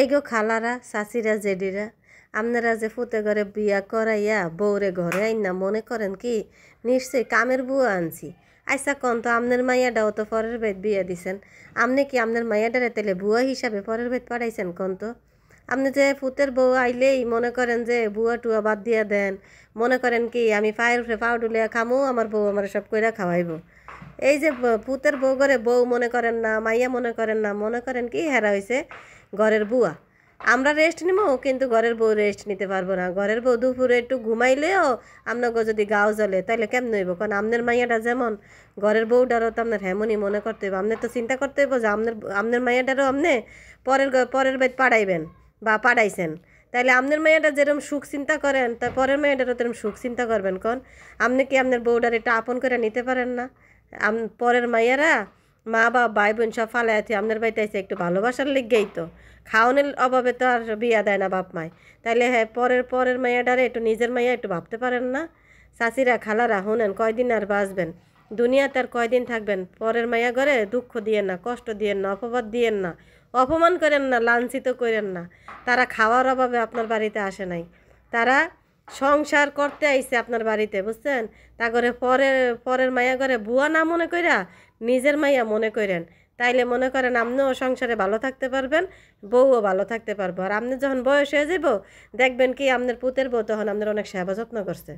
এই গো খালারা চাচিরা জেডিরা আপনারা যে ফুতে ঘরে বিয়া করাইয়া বউরে ঘরে আইন না মনে করেন কি নিশ্চয়ই কামের বুয়া আনছি। আচ্ছা কন তো আপনার মাইয়াটাও তো পরের বেদ বিয়া দিছেন, আপনি কি আপনার মাইয়াটারে তেলে বুয়া হিসাবে পরের বেদ পাঠাইছেন কন তো? আপনি যে ফুতের বউ আইলেই মনে করেন যে বুয়া টুয়া বাদ দিয়া দেন, মনে করেন কি আমি পায়ের উপরে পাও ডুলিয়া খামো, আমার বউ আমার সব কইরা খাওয়াইবো। এই যে পুতের বউ ঘরে বউ মনে করেন না, মাইয়া মনে করেন না, মনে করেন কি হেরা হয়েছে ঘরের বুয়া। আমরা রেস্ট নিব কিন্তু ঘরের বউ রেস্ট নিতে পারবো না। ঘরের বউ দুপুরে একটু ঘুমাইলেও আপনাকে যদি গাও জ্বলে তাইলে কেমন হইব? কারণ আপনার মাইয়াটা যেমন ঘরের বউটারও তো আপনার হেমনই মনে করতে হইব। আপনার তো চিন্তা করতে হইব যে আপনার মাইয়াটারও আপনি পরের বেদ পাড়াইবেন বা পাড়াইছেন। তাইলে আপনার মেয়েটা যেরকম সুখ চিন্তা করেন তা পরের মেয়েটারও তেরকম সুখ চিন্তা করবেন। কোন আপনি কি আপনার বউটার একটু আপন করে নিতে পারেন না? পরের মাইয়ারা মা বাপ ভাই বোন সব ফালাই আছে আপনার বাড়িতে এসে একটু ভালোবাসার লিগেই তো, খাওয়ানোর অভাবে তো আর বিয়া দেয় না বাপ মায়। তাইলে হ্যাঁ পরের মাইয়াটারে একটু নিজের মাইয়া একটু ভাবতে পারেন না? চাচিরা খালারা শুনেন, কয়দিন আর বাঁচবেন দুনিয়াতে, আর কয়দিন থাকবেন? পরের মাইয়া ঘরে দুঃখ দিয়েন না, কষ্ট দিয়েন না, অপবাদ দিয়েন না, অপমান করেন না, লাঞ্ছিত করেন না। তারা খাওয়ার অভাবে আপনার বাড়িতে আসে নাই, তারা সংসার করতে আইছে আপনার বাড়িতে, বুঝছেন? তা করে পরের মাইয়া ঘরে বুয়া না মনে কইরা নিজের মাইয়া মনে করেন। তাইলে মনে করেন আপনিও সংসারে ভালো থাকতে পারবেন, বউও ভালো থাকতে পারবো। আর আপনি যখন বয়স হয়ে যাব দেখবেন কি আপনার পুতের বউ তখন আপনার অনেক সেবা যত্ন করছে।